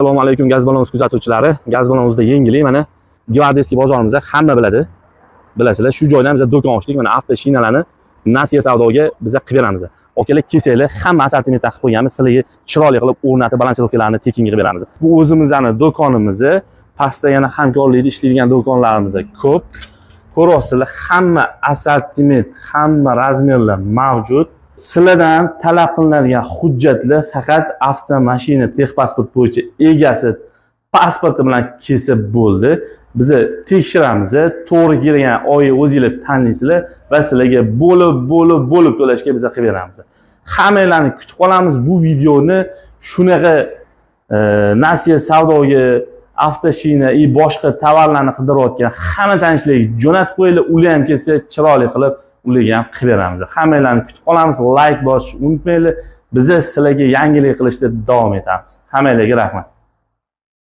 Assalomu alaykum gaz balonimiz kuzatuvchilari. Gaz balonimizda yangilik mana Gvardeyskiy bozorimizda hamma biladi. Bilasizlar, shu joydan biz do'kon ochdik. Mana avtoshinalarni Nasiya savdoga biz qilib beramiz. Okalar kelsanglar, hamma assortiment taqib qo'yganmiz. Sizlarga chiroyli qilib o'rnatib balansirovkalarni tekinga qilib beramiz. Bu o'zimizning do'konimiz, pastda yana hamkorlikda ishlaydigan do'konlarimiz ko'p. Ko'rasizlar, hamma assortiment, hamma razmerlar mavjud. Sizlardan talab qilinadigan hujjatlar faqat avtomashina texpasport bo'yicha egasi pasporti bilan kelsa bo'ldi. Biz tekshiramiz, to'g'ri kelgan oyi o'zingizlar tanlaysizlar va sizlarga bo'lib to'lashga biz qilib beramiz. Hammanglarni kutib qolamiz. Bu videoni shunaqa Nasiya savdoga avtoshina boshqa tovarlarni qidirayotgan hamma tanishlarga jo'natib qo'yinglar. Ular ham kelsa chiroyli qilib ularga ham qilib beramiz. Hammanglarni kutib qolamiz. Like bosishni unutmanglar. Biz sizlarga yangilik qilishda davom etamiz. Hammanglarga rahmat.